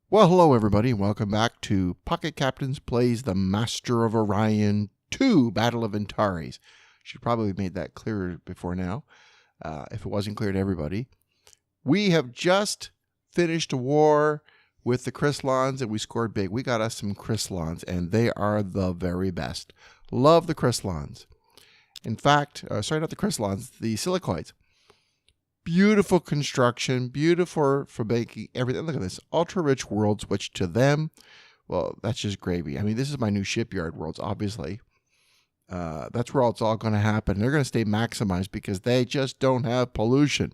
Well, hello everybody, and welcome back to Pocket Captains Plays the Master of Orion 2 Battle of Antares. Should probably have made that clearer before now, if it wasn't clear to everybody. We have just finished a war with the Psilons, and we scored big. We got us some Psilons, and they are the very best. Love the Psilons. In fact, sorry, not the Psilons, the Sillicoids. Beautiful construction, beautiful for making everything. Look at this, ultra-rich worlds, which to them, well, that's just gravy. I mean, this is my new shipyard worlds, obviously. That's where it's all going to happen. They're going to stay maximized because they just don't have pollution,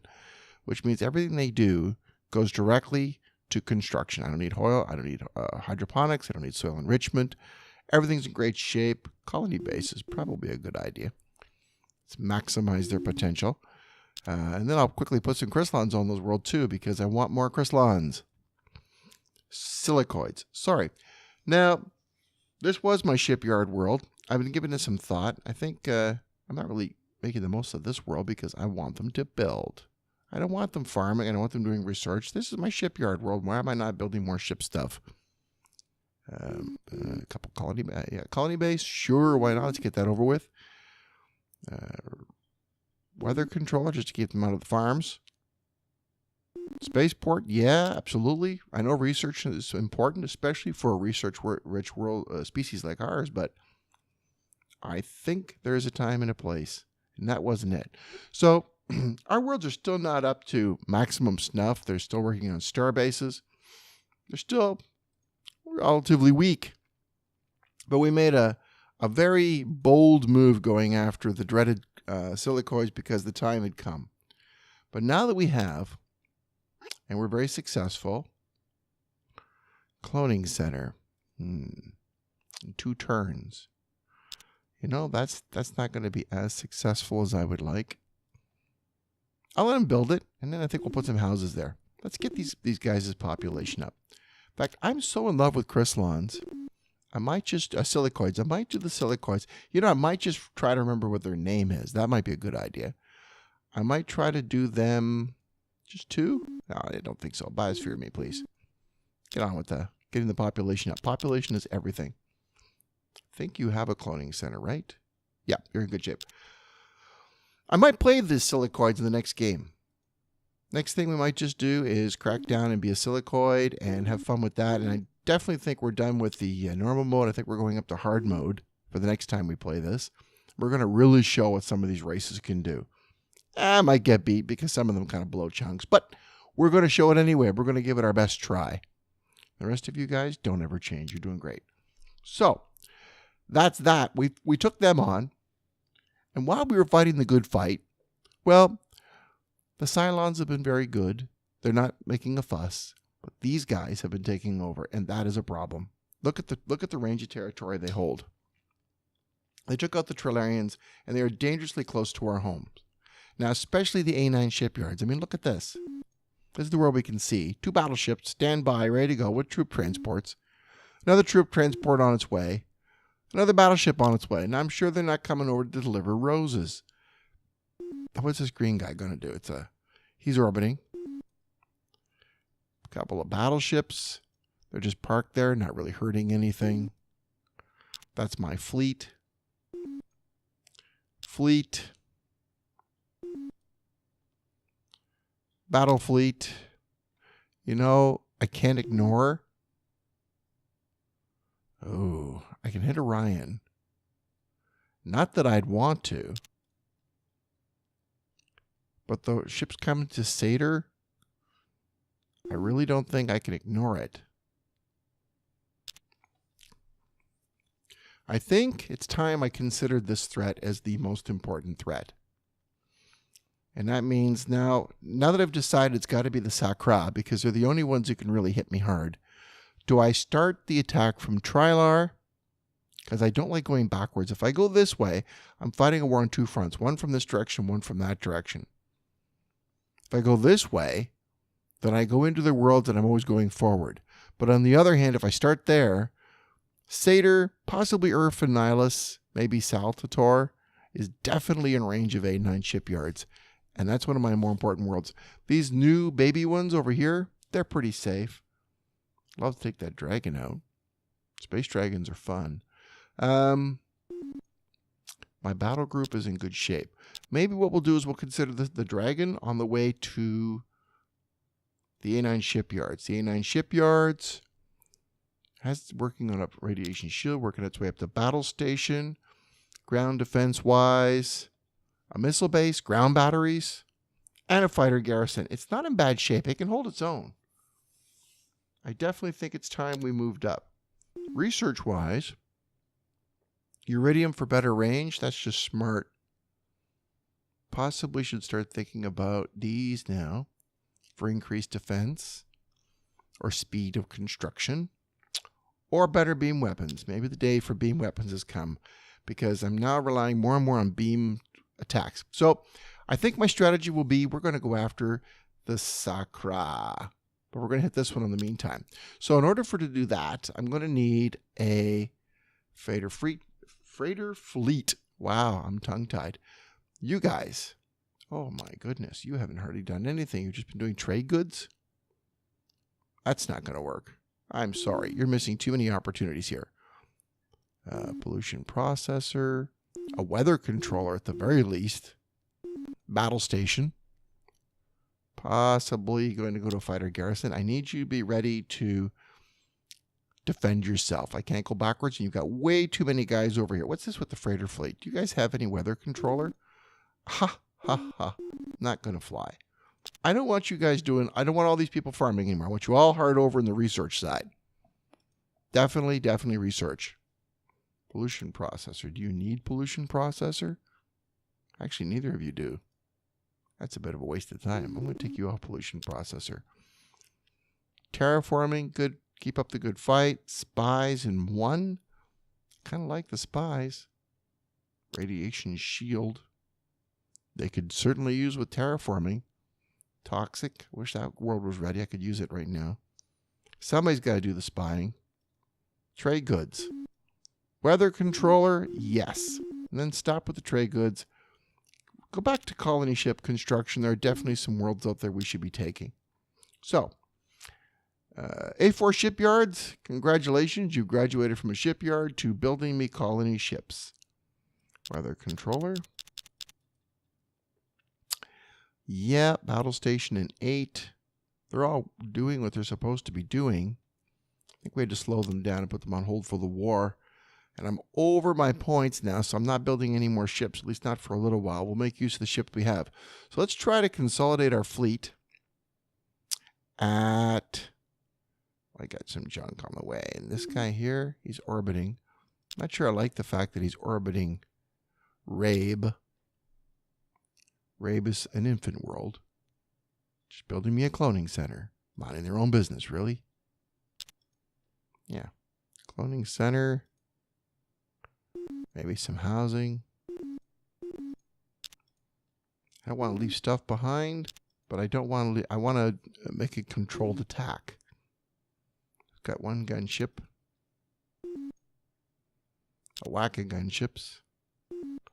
which means everything they do goes directly to construction. I don't need oil. I don't need hydroponics. I don't need soil enrichment. Everything's in great shape. Colony base is probably a good idea. Let's maximize their potential. And then I'll quickly put some Psilons on those world too, because I want more Psilons. Sillicoids. Sorry. Now, this was my shipyard world. I've been giving this some thought. I think I'm not really making the most of this world because I want them to build. I don't want them farming. I don't want them doing research. This is my shipyard world. Why am I not building more ship stuff? A couple colony base. Sure, why not? Let's get that over with. Weather controller, just to keep them out of the farms. Spaceport, yeah, absolutely. I know research is important, especially for a research-rich world species like ours, but I think there is a time and a place, and that wasn't it. So our worlds are still not up to maximum snuff. They're still working on star bases. They're still relatively weak. But we made a very bold move going after the dreaded Sillicoids because the time had come. But now that we have, and we're very successful, cloning center, in 2 turns. You know, that's not going to be as successful as I would like. I'll let them build it, and then I think we'll put some houses there. Let's get these guys' population up. In fact, I'm so in love with Psilons. I might just, Sillicoids, I might do the Sillicoids. You know, I might just try to remember what their name is. That might be a good idea. I might try to do them, just 2? No, I don't think so. Biosphere me, please. Get on with getting the population up. Population is everything. I think you have a cloning center, right? Yeah, you're in good shape. I might play the Sillicoids in the next game. Next thing we might just do is crack down and be a Sillicoid and have fun with that. And I definitely think we're done with the normal mode. I think we're going up to hard mode for the next time we play this. We're going to really show what some of these races can do. I might get beat because some of them kind of blow chunks, but we're going to show it anyway. We're going to give it our best try. The rest of you guys, don't ever change. You're doing great. So that's that. We took them on, and while we were fighting the good fight, well, the Psilons have been very good. They're not making a fuss. But these guys have been taking over, and that is a problem. Look at the range of territory they hold. They took out the Trilarians, and they are dangerously close to our homes. Now, especially the A9 shipyards. I mean, look at this. This is the world we can see. 2 battleships stand by, ready to go with troop transports. Another troop transport on its way. Another battleship on its way. Now, I'm sure they're not coming over to deliver roses. What's this green guy going to do? He's orbiting. Couple of battleships. They're just parked there, not really hurting anything. That's my fleet. Battle fleet. You know, I can't ignore. Oh, I can hit Orion. Not that I'd want to. But the ship's coming to Satyr. I really don't think I can ignore it. I think it's time I considered this threat as the most important threat. And that means now that I've decided it's got to be the Sakkra, because they're the only ones who can really hit me hard, do I start the attack from Trilar? Because I don't like going backwards. If I go this way, I'm fighting a war on 2 fronts, one from this direction, one from that direction. If I go this way, then I go into the world and I'm always going forward. But on the other hand, if I start there, Satyr, possibly Earth and Nihilus, maybe Saltator, is definitely in range of A9 shipyards. And that's one of my more important worlds. These new baby ones over here, they're pretty safe. Love to take that dragon out. Space dragons are fun. My battle group is in good shape. Maybe what we'll do is we'll consider the dragon on the way to the A9 shipyards. The A9 shipyards has working on a radiation shield, working its way up to battle station, ground defense-wise, a missile base, ground batteries, and a fighter garrison. It's not in bad shape. It can hold its own. I definitely think it's time we moved up. Research-wise, Iridium for better range, that's just smart. Possibly should start thinking about these now for increased defense or speed of construction or better beam weapons. Maybe the day for beam weapons has come because I'm now relying more and more on beam attacks. So I think my strategy will be we're going to go after the Sakkra, but we're going to hit this one in the meantime. So in order for to do that, I'm going to need a freighter fleet. Wow, I'm tongue-tied. You guys, oh my goodness, you haven't hardly done anything. You've just been doing trade goods? That's not going to work. I'm sorry. You're missing too many opportunities here. Pollution processor, a weather controller at the very least, battle station, possibly going to go to a fighter garrison. I need you to be ready to defend yourself. I can't go backwards, and you've got way too many guys over here. What's this with the freighter fleet? Do you guys have any weather controller? Ha, ha, ha. Not going to fly. I don't want you guys doing, I don't want all these people farming anymore. I want you all hard over in the research side. Definitely research. Pollution processor. Do you need pollution processor? Actually, neither of you do. That's a bit of a waste of time. I'm going to take you off pollution processor. Terraforming, good. Keep up the good fight. Spies in 1. Kind of like the spies. Radiation shield. They could certainly use with terraforming. Toxic. Wish that world was ready. I could use it right now. Somebody's got to do the spying. Trade goods. Weather controller, yes. And then stop with the trade goods. Go back to colony ship construction. There are definitely some worlds out there we should be taking. So, A4 shipyards, congratulations. You graduated from a shipyard to building me colony ships. Weather controller. Yeah, battle station in 8. They're all doing what they're supposed to be doing. I think we had to slow them down and put them on hold for the war. And I'm over my points now, so I'm not building any more ships, at least not for a little while. We'll make use of the ships we have. So let's try to consolidate our fleet at... I got some junk on the way. And this guy here, he's orbiting. I'm not sure I like the fact that he's orbiting Rabe. Rabe is an infant world. Just building me a cloning center. Minding their own business, really. Yeah. Cloning center. Maybe some housing. I want to leave stuff behind, but I don't want to. I want to make a controlled attack. Got one gunship. A whack of gunships.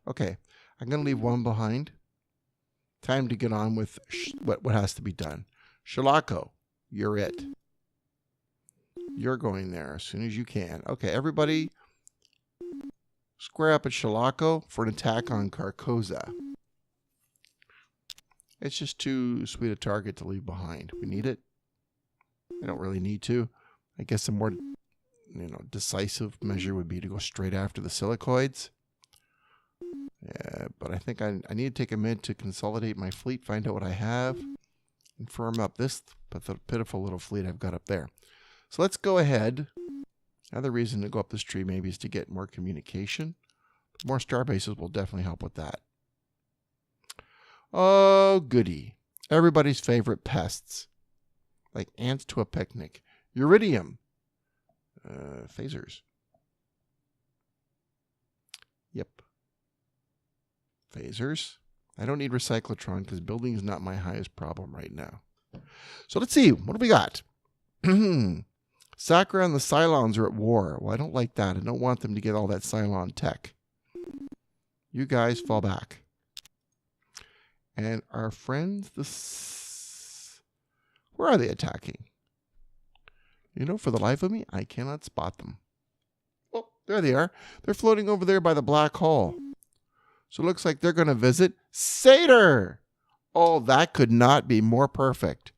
Okay, I'm going to leave one behind. Time to get on with what has to be done. Shalako, you're it. You're going there as soon as you can. Okay, everybody square up at Shalako for an attack on Carcosa. It's just too sweet a target to leave behind. We need it. I don't really need to. I guess a more decisive measure would be to go straight after the Sillicoids. Yeah, but I think I need to take a minute to consolidate my fleet, find out what I have, and firm up this pitiful little fleet I've got up there. So let's go ahead. Another reason to go up this tree maybe is to get more communication. More star bases will definitely help with that. Oh, goody. Everybody's favorite pests. Like ants to a picnic. Iridium. Phasers. Yep. Phasers. I don't need recyclotron because building is not my highest problem right now. So let's see. What do we got? Sakkra and the Psilons are at war. Well, I don't like that. I don't want them to get all that Psilon tech. You guys fall back. And our friends, where are they attacking? You know, for the life of me, I cannot spot them. Oh, there they are. They're floating over there by the black hole. So it looks like they're going to visit Satyr. Oh, that could not be more perfect.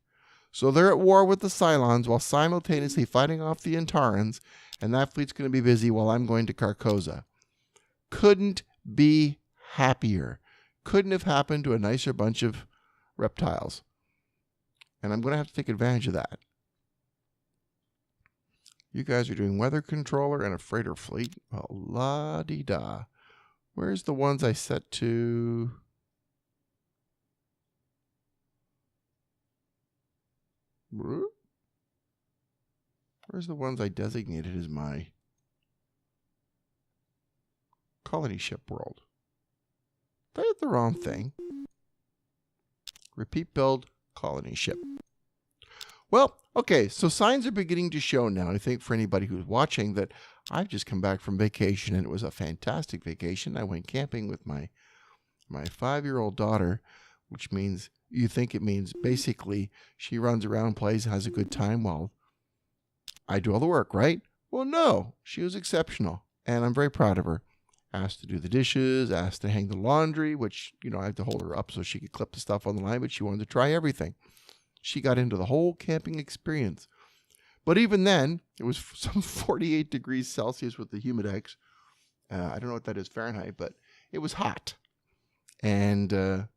So they're at war with the Psilons while simultaneously fighting off the Antarans, and that fleet's going to be busy while I'm going to Carcosa. Couldn't be happier. Couldn't have happened to a nicer bunch of reptiles. And I'm going to have to take advantage of that. You guys are doing weather controller and a freighter fleet. Well, la-di-da. Where's the ones I set to? Where's the ones I designated as my colony ship world? They did the wrong thing. Repeat build, colony ship. Well, okay, so signs are beginning to show now, I think, for anybody who's watching, that I've just come back from vacation, and it was a fantastic vacation. I went camping with my 5-year-old daughter, which means, you think it means basically she runs around, plays, has a good time while I do all the work, right? Well, no, she was exceptional, and I'm very proud of her. Asked to do the dishes, asked to hang the laundry, which, you know, I have to hold her up so she could clip the stuff on the line, but she wanted to try everything. She got into the whole camping experience. But even then, it was some 48 degrees Celsius with the humidex. I don't know what that is Fahrenheit, but it was hot. And, of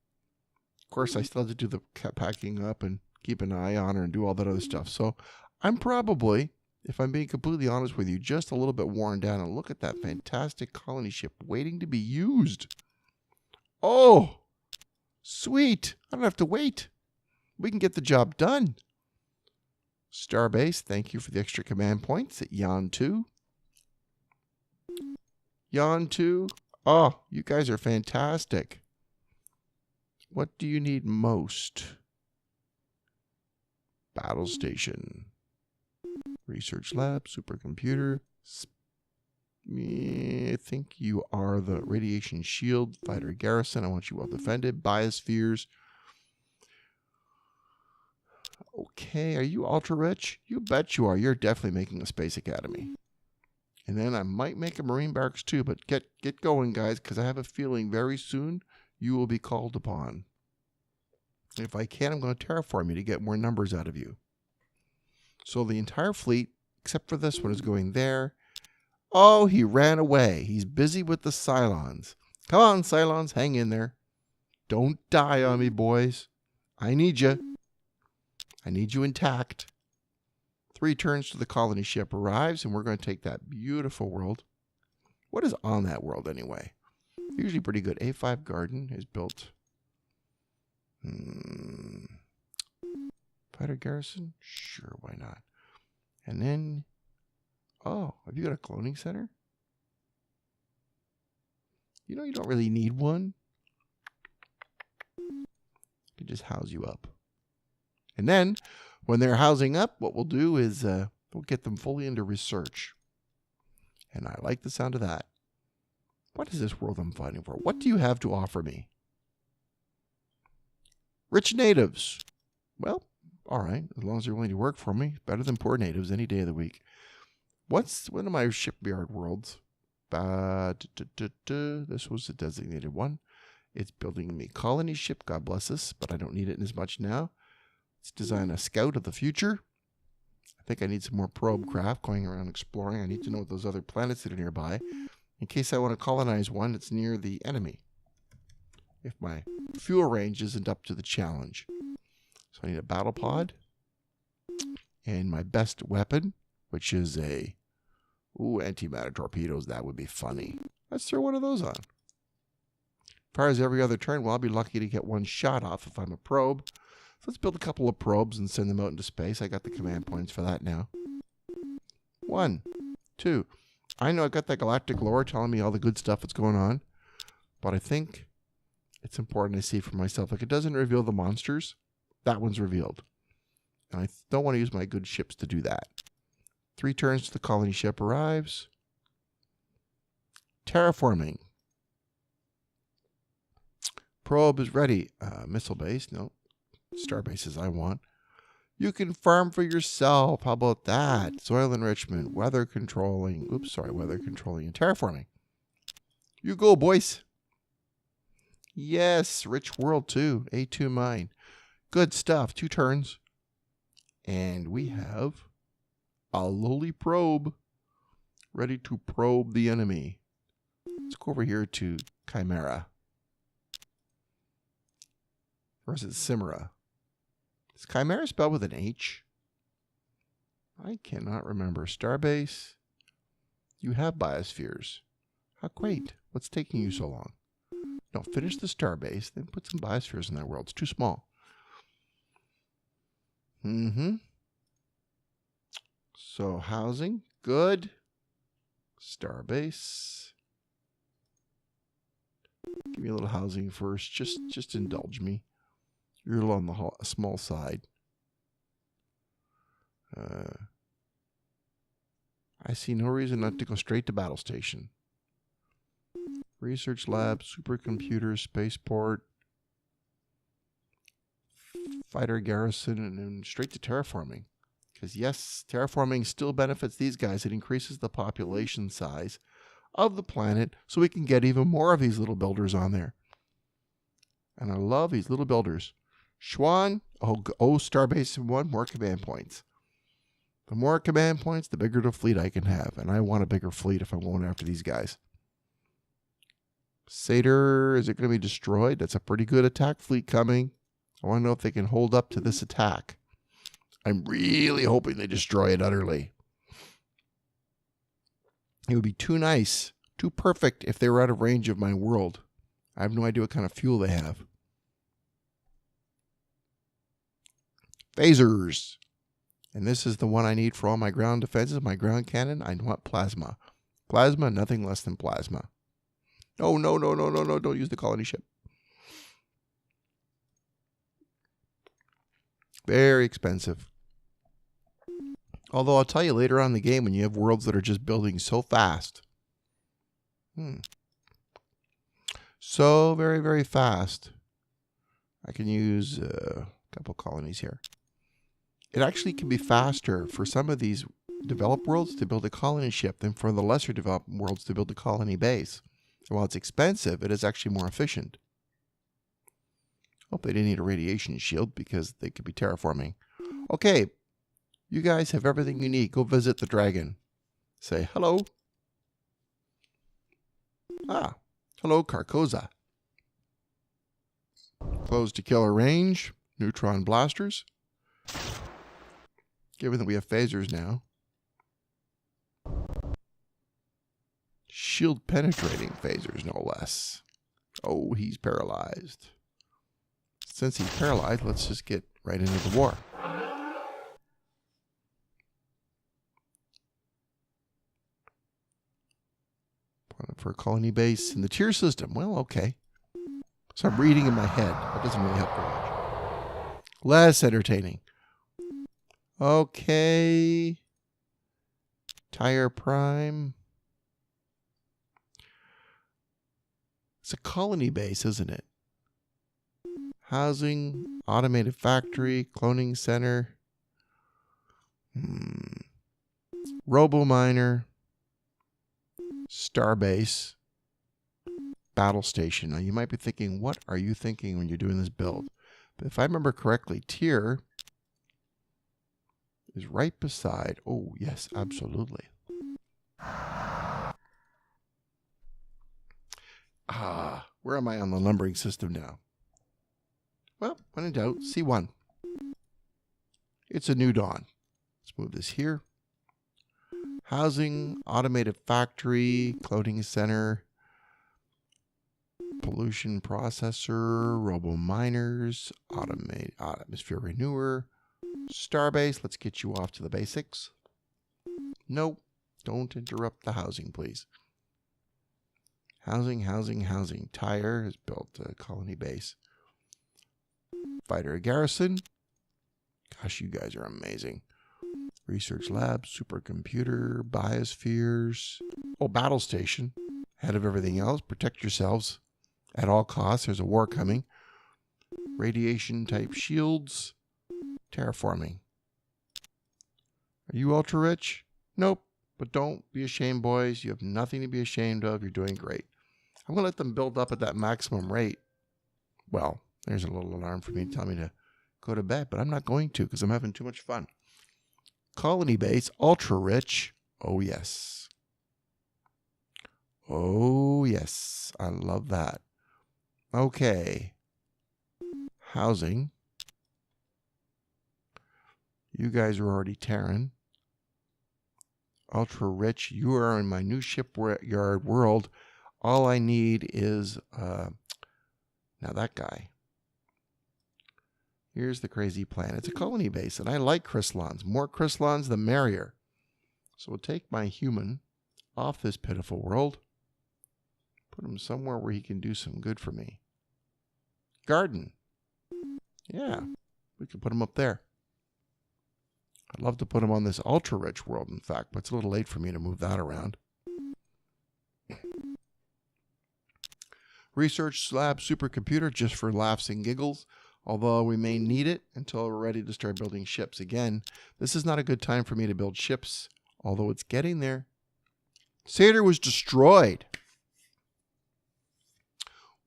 course, I still had to do the packing up and keep an eye on her and do all that other stuff. So I'm probably, if I'm being completely honest with you, just a little bit worn down. And look at that fantastic colony ship waiting to be used. Oh, sweet. I don't have to wait. We can get the job done. Starbase, thank you for the extra command points at Yan 2. Yan 2. Oh, you guys are fantastic. What do you need most? Battle station. Research lab, supercomputer. I think you are the radiation shield fighter garrison. I want you well defended. Biospheres. Okay, are you ultra rich? You bet you are. You're definitely making a space academy. And then I might make a marine barracks too, but get going, guys, because I have a feeling very soon you will be called upon. And if I can, I'm going to terraform you to get more numbers out of you. So the entire fleet, except for this one, is going there. Oh, he ran away. He's busy with the Psilons. Come on, Psilons, hang in there. Don't die on me, boys. I need you. I need you intact. 3 turns to the colony ship arrives, and we're going to take that beautiful world. What is on that world anyway? Usually pretty good. A5 garden is built. Fighter garrison? Sure, why not? And then, oh, have you got a cloning center? You know, you don't really need one. It can just house you up. And then, when they're housing up, what we'll do is we'll get them fully into research. And I like the sound of that. What is this world I'm fighting for? What do you have to offer me? Rich natives. Well, all right, as long as they're willing to work for me. Better than poor natives any day of the week. What's one of my shipyard worlds? This was the designated one. It's building me colony ship, God bless us, but I don't need it as much now. Let's design a scout of the future. I think I need some more probe craft going around exploring. I need to know what those other planets that are nearby. In case I want to colonize one that's near the enemy. If my fuel range isn't up to the challenge. So I need a battle pod. And my best weapon, which is a antimatter torpedoes. That would be funny. Let's throw one of those on. As far as every other turn, well, I'll be lucky to get one shot off if I'm a probe. So let's build a couple of probes and send them out into space. I got the command points for that now. 1, 2. I know I got that galactic lore telling me all the good stuff that's going on. But I think it's important I see for myself. Like, it doesn't reveal the monsters. That one's revealed. And I don't want to use my good ships to do that. 3 turns to the colony ship arrives. Terraforming. Probe is ready. Missile base. No. Star bases I want. You can farm for yourself. How about that? Soil enrichment, weather controlling. Oops, sorry, weather controlling and terraforming. You go, boys. Yes, rich world too. A2 mine. Good stuff. 2 turns. And we have a lowly probe ready to probe the enemy. Let's go over here to Chimera. Or is it Chimera? Is Chimera spelled with an H? I cannot remember. Starbase. You have biospheres. How great. What's taking you so long? No, finish the starbase, then put some biospheres in that world. It's too small. So housing, good. Starbase. Give me a little housing first. Just indulge me. You're a little on the small side. I see no reason not to go straight to battle station. Research lab, supercomputer, spaceport, fighter garrison, and then straight to terraforming. Because yes, terraforming still benefits these guys. It increases the population size of the planet so we can get even more of these little builders on there. And I love these little builders. Schwann, Starbase 1, more command points. The more command points, the bigger the fleet I can have. And I want a bigger fleet if I'm going after these guys. Satyr, is it going to be destroyed? That's a pretty good attack fleet coming. I want to know if they can hold up to this attack. I'm really hoping they destroy it utterly. It would be too nice, too perfect if they were out of range of my world. I have no idea what kind of fuel they have. Phasers. And this is the one I need for all my ground defenses, my ground cannon. I want plasma. Plasma, nothing less than plasma. No, no, no, no, no, no. Don't use the colony ship. Very expensive. Although I'll tell you later on in the game when you have worlds that are just building so fast. So very, very fast. I can use a couple colonies here. It actually can be faster for some of these developed worlds to build a colony ship than for the lesser developed worlds to build a colony base. And while it's expensive, it is actually more efficient. Hope they didn't need a radiation shield because they could be terraforming. Okay, you guys have everything you need. Go visit the dragon. Say hello. Ah, hello, Carcosa. Close to killer range. Neutron blasters. Given that we have phasers now. Shield penetrating phasers, no less. Oh, he's paralyzed. Since he's paralyzed, let's just get right into the war. For a colony base in the tier system. Well, okay. So I'm reading in my head. That doesn't really help very much. Less entertaining. Okay. Tire Prime. It's a colony base, isn't it? Housing, automated factory, cloning center. Robo-miner. Starbase. Battle station. Now you might be thinking, what are you thinking when you're doing this build? But if I remember correctly, tier is right beside. Oh, yes, absolutely. Where am I on the numbering system now? Well, when in doubt, C1. It's a new dawn. Let's move this here. Housing, automated factory, cloning center, pollution processor, robo-miners, automated atmosphere renewer, starbase. Let's get you off to the basics. Nope. Don't interrupt the housing, please. Housing, housing, housing. Tire has built a colony base. Fighter garrison. Gosh, you guys are amazing. Research lab, supercomputer, biospheres. Oh, battle station. Ahead of everything else. Protect yourselves at all costs. There's a war coming. Radiation type shields. Terraforming. Are you ultra rich? Nope. But don't be ashamed, boys. You have nothing to be ashamed of. You're doing great. I'm going to let them build up at that maximum rate. Well, there's a little alarm for me to tell me to go to bed, but I'm not going to because I'm having too much fun. Colony base, ultra rich. Oh, yes. Oh, yes. I love that. Okay. Housing. You guys are already Terran. Ultra rich. You are in my new shipyard world. All I need is, now that guy. Here's the crazy plan. It's a colony base, and I like Chrysalons. More Chrysalons, the merrier. So we'll take my human off this pitiful world. Put him somewhere where he can do some good for me. Garden. Yeah, we can put him up there. I'd love to put him on this ultra-rich world, in fact, but it's a little late for me to move that around. Research lab supercomputer just for laughs and giggles, although we may need it until we're ready to start building ships again. This is not a good time for me to build ships, although it's getting there. Satyr was destroyed.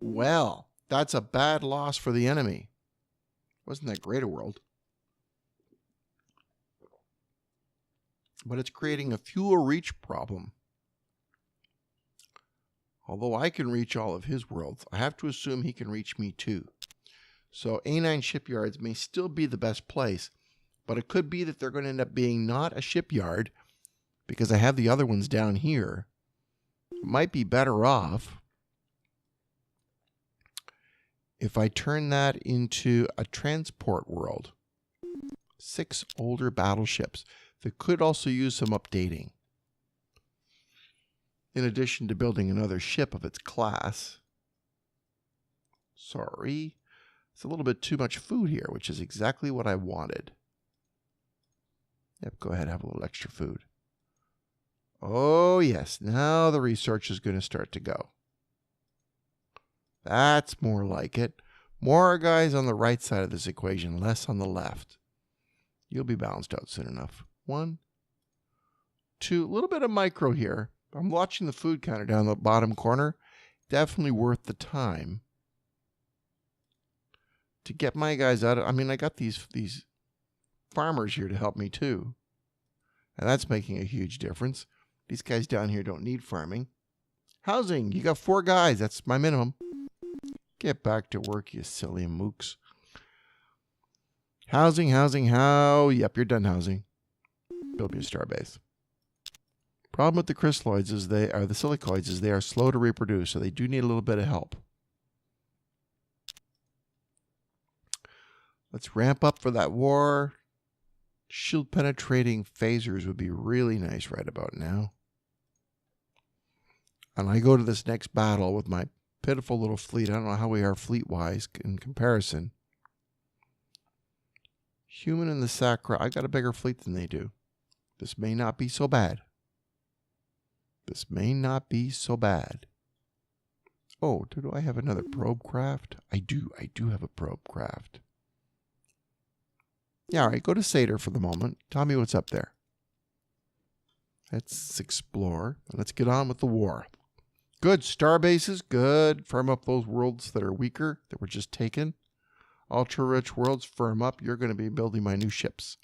Well, that's a bad loss for the enemy. Wasn't that great a world? But it's creating a fuel reach problem. Although I can reach all of his worlds, I have to assume he can reach me too. So A9 shipyards may still be the best place, but it could be that they're going to end up being not a shipyard because I have the other ones down here. Might be better off if I turn that into a transport world. 6 older battleships that could also use some updating. In addition to building another ship of its class. Sorry. It's a little bit too much food here, which is exactly what I wanted. Yep, go ahead, have a little extra food. Oh, yes. Now the research is going to start to go. That's more like it. More guys on the right side of this equation, less on the left. You'll be balanced out soon enough. 1, 2, a little bit of micro here. I'm watching the food counter down the bottom corner. Definitely worth the time to get my guys out of, I mean, I got these farmers here to help me too. And that's making a huge difference. These guys down here don't need farming. Housing, you got 4 guys. That's my minimum. Get back to work, you silly mooks. Housing, how? Yep, you're done housing. Build me a starbase. Problem with the crystalloids is the sillicoids is they are slow to reproduce, so they do need a little bit of help. Let's ramp up for that war. Shield penetrating phasers would be really nice right about now. And I go to this next battle with my pitiful little fleet. I don't know how we are fleet-wise in comparison. Human and the Sakkra, I got a bigger fleet than they do. This may not be so bad. This may not be so bad. Oh, do I have another probe craft? I do have a probe craft. Yeah, all right, go to Satyr for the moment. Tell me what's up there. Let's explore. Let's get on with the war. Good, star bases, good. Firm up those worlds that are weaker, that were just taken. Ultra-rich worlds, firm up. You're going to be building my new ships.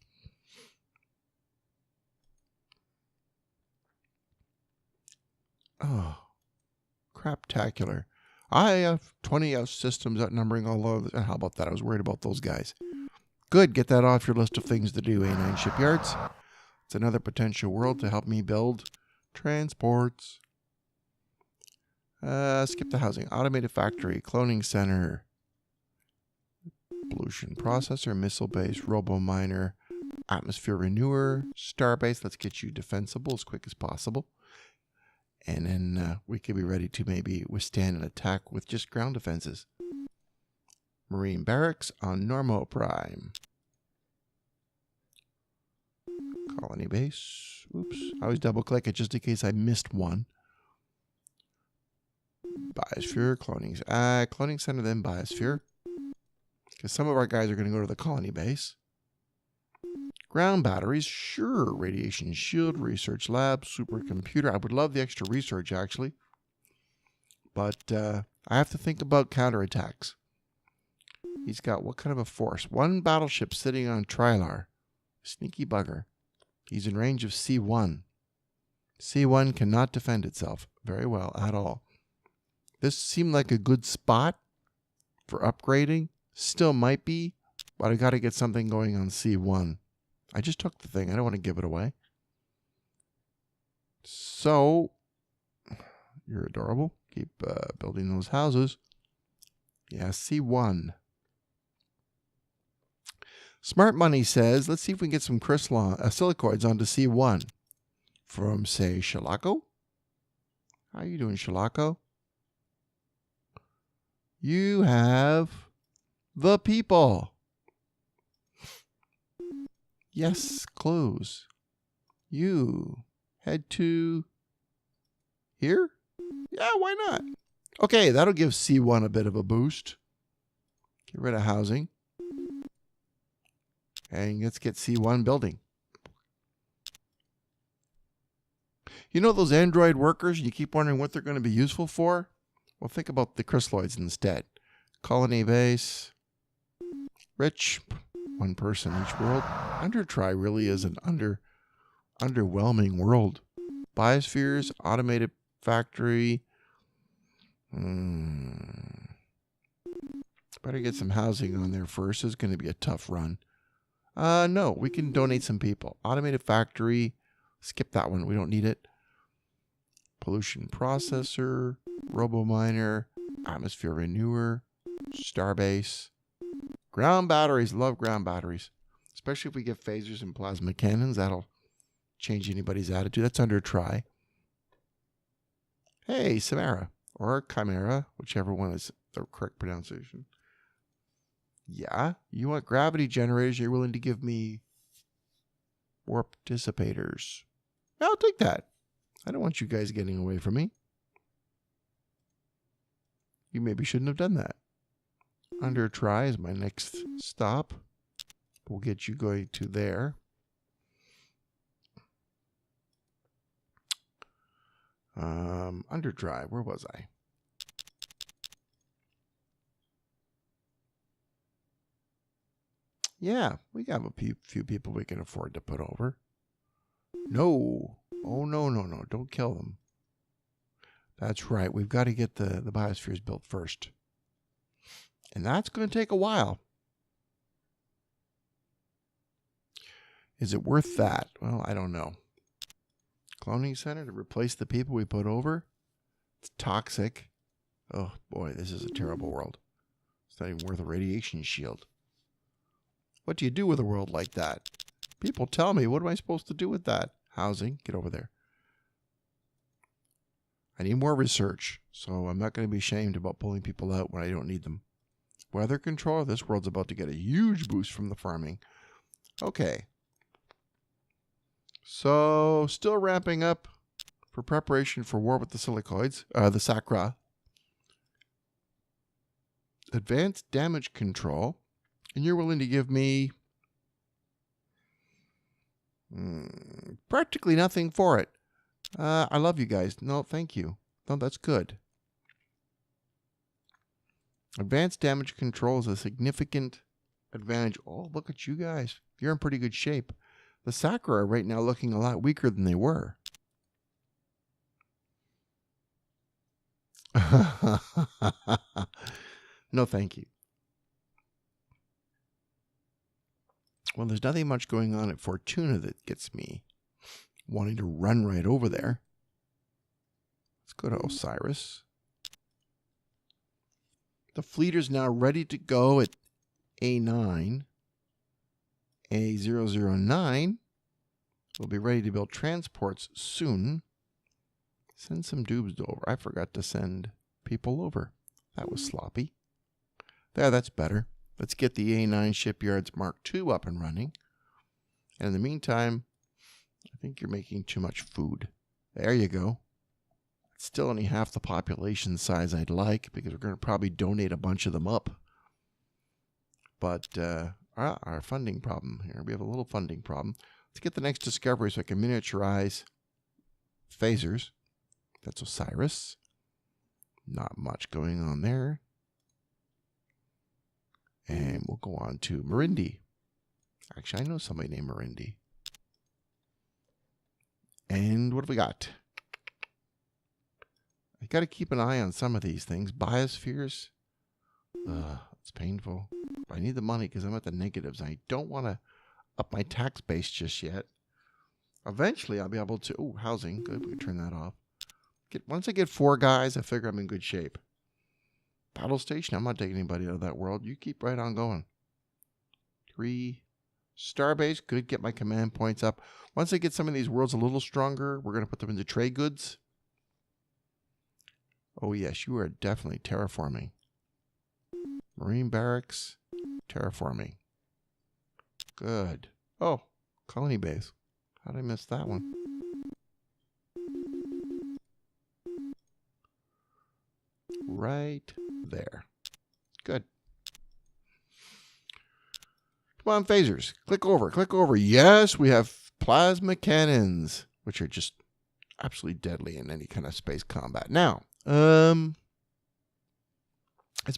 Oh, craptacular. I have 20 systems outnumbering all of them. How about that? I was worried about those guys. Good, get that off your list of things to do, A9 shipyards. It's another potential world to help me build transports. Skip the housing. Automated factory, cloning center, pollution processor, missile base, robo miner, atmosphere renewer, starbase. Let's get you defensible as quick as possible. And then we could be ready to maybe withstand an attack with just ground defenses. Marine barracks on Normo Prime. Colony base. Oops. I always double click it just in case I missed one. Biosphere, cloning center, then biosphere. Because some of our guys are going to go to the colony base. Ground batteries, sure. Radiation shield, research lab, supercomputer. I would love the extra research, actually. But I have to think about counterattacks. He's got what kind of a force? One battleship sitting on Trilar. Sneaky bugger. He's in range of C1. C1 cannot defend itself very well at all. This seemed like a good spot for upgrading. Still might be, but I got to get something going on C1. I just took the thing. I don't want to give it away. So, you're adorable. Keep building those houses. Yeah, C1. Smart Money says, let's see if we can get some Sillicoids onto C1 from, say, Shalako. How are you doing, Shalako? You have the people. Yes, close. You head to here? Yeah, why not? Okay, that'll give C1 a bit of a boost. Get rid of housing. And let's get C1 building. You know those Android workers, you keep wondering what they're going to be useful for? Well, think about the Consolodating instead. Colony base. Rich. One person each world. Undertry really is an underwhelming world. Biospheres, automated factory. Better get some housing on there first. It's going to be a tough run. No, we can donate some people. Automated factory. Skip that one. We don't need it. Pollution processor. Robo-miner. Atmosphere renewer. Starbase. Ground batteries. Love ground batteries. Especially if we get phasers and plasma cannons. That'll change anybody's attitude. That's under try. Hey, Samara. Or Chimera. Whichever one is the correct pronunciation. Yeah, you want gravity generators, you're willing to give me warp dissipators. I'll take that. I don't want you guys getting away from me. You maybe shouldn't have done that. Under try is my next stop. We'll get you going to there. Under try, where was I? Yeah, we got a few people we can afford to put over. No. Oh, no. Don't kill them. That's right. We've got to get the biospheres built first. And that's going to take a while. Is it worth that? Well, I don't know. Cloning center to replace the people we put over? It's toxic. Oh, boy, this is a terrible world. It's not even worth a radiation shield. What do you do with a world like that? People tell me, what am I supposed to do with that? Housing, get over there. I need more research, so I'm not going to be ashamed about pulling people out when I don't need them. Weather control, this world's about to get a huge boost from the farming. Okay. So, still ramping up for preparation for war with the Sillicoids, the Sakkra. Advanced damage control. And you're willing to give me practically nothing for it. I love you guys. No, thank you. No, that's good. Advanced damage control is a significant advantage. Oh, look at you guys. You're in pretty good shape. The Sakkra are right now looking a lot weaker than they were. No, thank you. Well, there's nothing much going on at Fortuna that gets me wanting to run right over there. Let's go to Osiris. The fleet is now ready to go at A9. A009 will be ready to build transports soon. Send some dubes over. I forgot to send people over. That was sloppy. There, that's better. Let's get the A9 Shipyards Mark II up and running. And in the meantime, I think you're making too much food. There you go. It's still only half the population size I'd like, because we're going to probably donate a bunch of them up. But our funding problem here. We have a little funding problem. Let's get the next discovery so I can miniaturize phasers. That's Osiris. Not much going on there. And we'll go on to Marindi. Actually, I know somebody named Marindi. And what have we got? I got to keep an eye on some of these things. Biospheres. It's painful. I need the money because I'm at the negatives. I don't want to up my tax base just yet. Eventually, I'll be able to... Oh, housing. Good. We can turn that off. Once I get 4 guys, I figure I'm in good shape. Battle station. I'm not taking anybody out of that world. You keep right on going. 3. Starbase. Good. Get my command points up. Once I get some of these worlds a little stronger, we're going to put them into trade goods. Oh, yes. You are definitely terraforming. Marine barracks. Terraforming. Good. Oh, colony base. How did I miss that one? Right there. Good. Come on, phasers. Click over. Click over. Yes, we have plasma cannons, which are just absolutely deadly in any kind of space combat. Now, as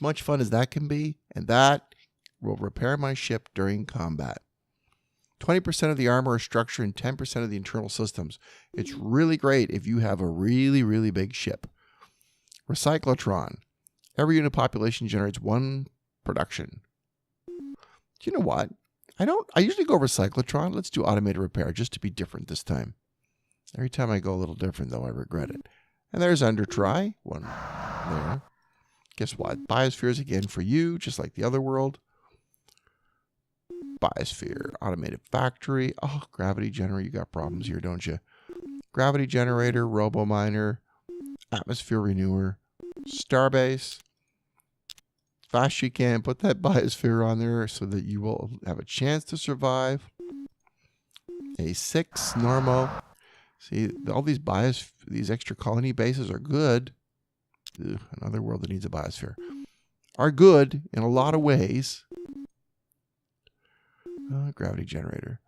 much fun as that can be, and that will repair my ship during combat. 20% of the armor or structure and 10% of the internal systems. It's really great if you have a really, really big ship. Recyclotron. Every unit population generates 1 production. Do you know what? I usually go recyclotron. Let's do automated repair just to be different this time. Every time I go a little different, though, I regret it. And there's Undertry. 1 there. Guess what? Biospheres again for you, just like the other world. Biosphere. Automated factory. Oh, gravity generator. You got problems here, don't you? Gravity generator, robo-miner, atmosphere renewer, starbase. Fast you can. Put that biosphere on there so that you will have a chance to survive. A 6 normal. See, all these these extra colony bases are good. Ugh, another world that needs a biosphere. Are good in a lot of ways. Gravity generator.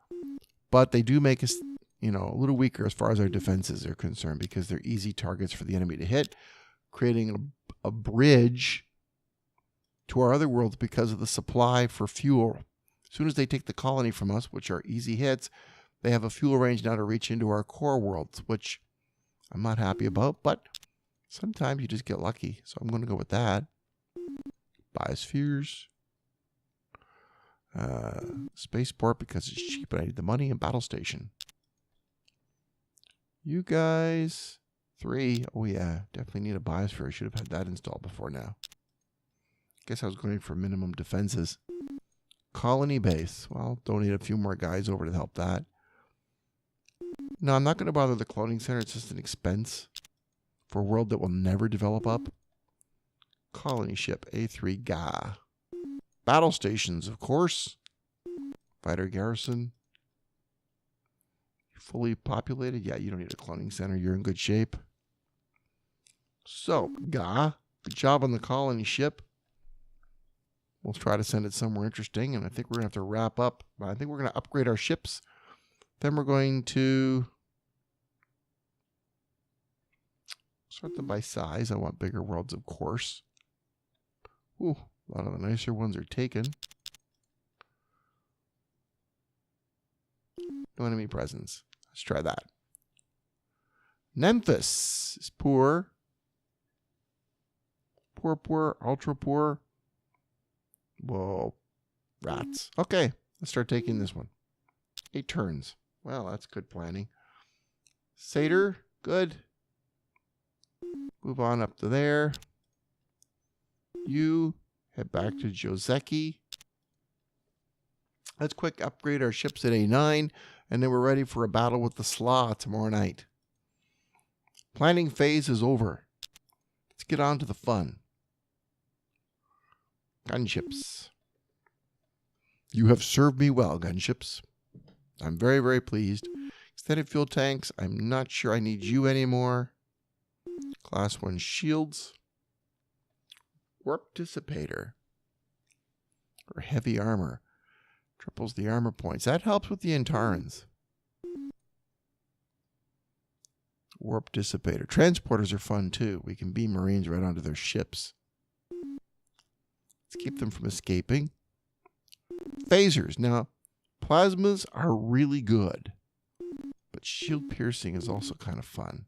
But they do make us, a little weaker as far as our defenses are concerned because they're easy targets for the enemy to hit, creating a bridge to our other worlds because of the supply for fuel. As soon as they take the colony from us, which are easy hits, they have a fuel range now to reach into our core worlds, which I'm not happy about, but sometimes you just get lucky. So I'm going to go with that. Biospheres. Spaceport because it's cheap and I need the money, and battle station. You guys, 3. Oh yeah, definitely need a biosphere. I should have had that installed before now. Guess I was going for minimum defenses. Colony base. Well, donate a few more guys over to help that. No, I'm not going to bother the cloning center. It's just an expense for a world that will never develop up. Colony ship A3 Ga. Battle stations, of course. Fighter garrison. Fully populated. Yeah, you don't need a cloning center. You're in good shape. So, Ga, good job on the colony ship. We'll try to send it somewhere interesting, and I think we're going to have to wrap up. I think we're going to upgrade our ships. Then we're going to sort them by size. I want bigger worlds, of course. Ooh, a lot of the nicer ones are taken. No enemy presence. Let's try that. Memphis is poor. Poor, ultra poor. Whoa, rats. Okay, let's start taking this one. 8 turns. Well, that's good planning. Satyr, good. Move on up to there. You head back to Joseki. Let's quick upgrade our ships at A9, and then we're ready for a battle with the Slaw tomorrow night. Planning phase is over. Let's get on to the fun. Gunships. You have served me well, gunships. I'm very, very pleased. Extended fuel tanks. I'm not sure I need you anymore. Class 1 shields. Warp dissipator. Or heavy armor. Triples the armor points. That helps with the Antarans. Warp dissipator. Transporters are fun too. We can beam Marines right onto their ships. Let's keep them from escaping. Phasers. Now, plasmas are really good, but shield piercing is also kind of fun.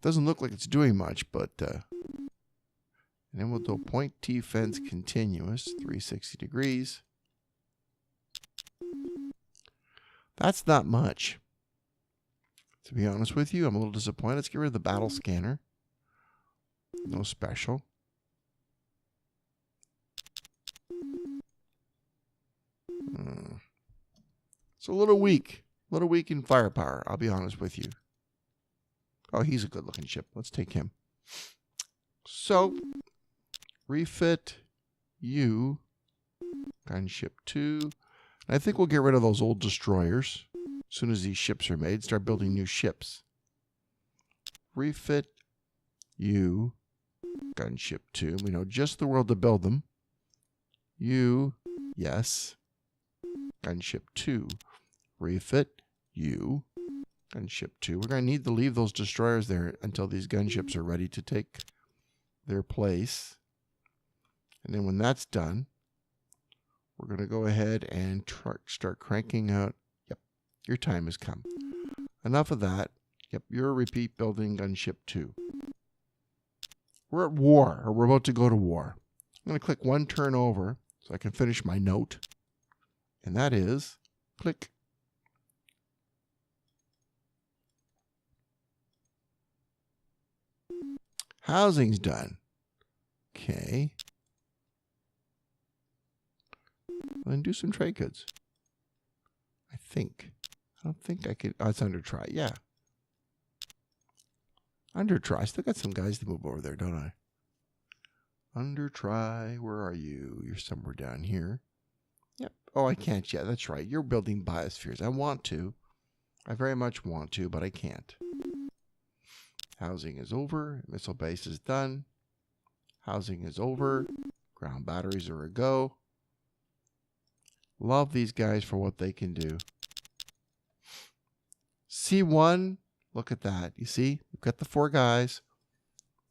Doesn't look like it's doing much, but and then we'll do point T fence continuous, 360 degrees. That's not much. To be honest with you, I'm a little disappointed. Let's get rid of the battle scanner. No special. It's a little weak. A little weak in firepower, I'll be honest with you. Oh, he's a good-looking ship. Let's take him. So, refit you. Gunship 2. And I think we'll get rid of those old destroyers. As soon as these ships are made, start building new ships. Refit you. Gunship 2. We know just the world to build them. You. Yes. Gunship 2. Refit you. Gunship 2. We're going to need to leave those destroyers there until these gunships are ready to take their place. And then when that's done, we're going to go ahead and start cranking out. Yep, your time has come. Enough of that. Yep, you're a repeat building gunship 2. We're at war, or we're about to go to war. I'm going to click one turn over so I can finish my note. And that is, click. Housing's done. Okay. Then do some trade goods. I think. I don't think I could. Oh, it's under try. Yeah. Under try. I still got some guys to move over there, don't I? Under try. Where are you? You're somewhere down here. Yep. Oh, I can't yet. That's right. You're building biospheres. I want to. I very much want to, but I can't. Housing is over. Missile base is done. Housing is over. Ground batteries are a go. Love these guys for what they can do. C1, look at that. You see, we've got the 4 guys.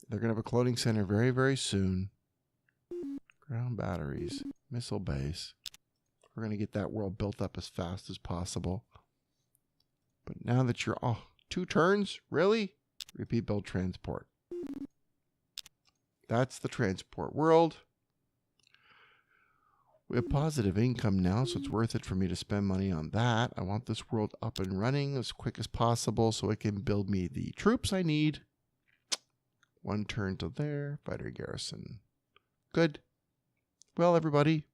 They're going to have a cloning center very, very soon. Ground batteries, missile base. We're going to get that world built up as fast as possible. But now that you're, 2 turns? Really? Repeat build transport. That's the transport world. We have positive income now, so it's worth it for me to spend money on that. I want this world up and running as quick as possible so it can build me the troops I need. 1 turn to there. Fighter garrison. Good. Well, everybody,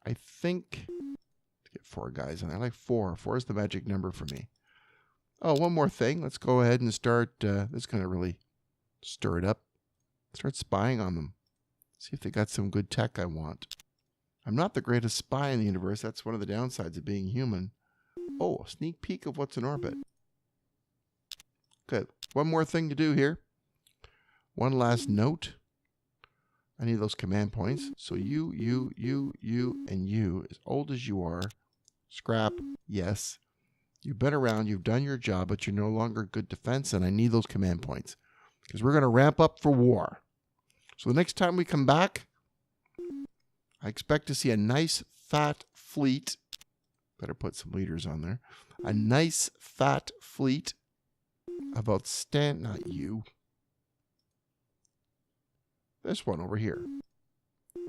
I think to get 4 guys on there. I like 4. 4 is the magic number for me. Oh, one more thing. Let's go ahead and start. This is going to really stir it up. Start spying on them. See if they got some good tech I want. I'm not the greatest spy in the universe. That's one of the downsides of being human. Oh, a sneak peek of what's in orbit. Good. One more thing to do here. One last note. I need those command points. So you, and you, as old as you are, scrap, yes. You've been around, you've done your job, but you're no longer good defense, and I need those command points. Because we're going to ramp up for war. So the next time we come back, I expect to see a nice, fat fleet. Better put some leaders on there. A nice, fat fleet of not you. This one over here.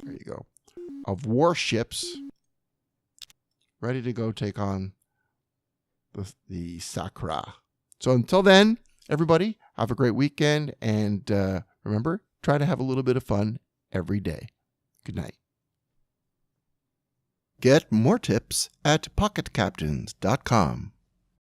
There you go. Of warships ready to go take on the Sakkra. So until then, everybody, have a great weekend. And remember, try to have a little bit of fun every day. Good night. Get more tips at pocketcaptains.com.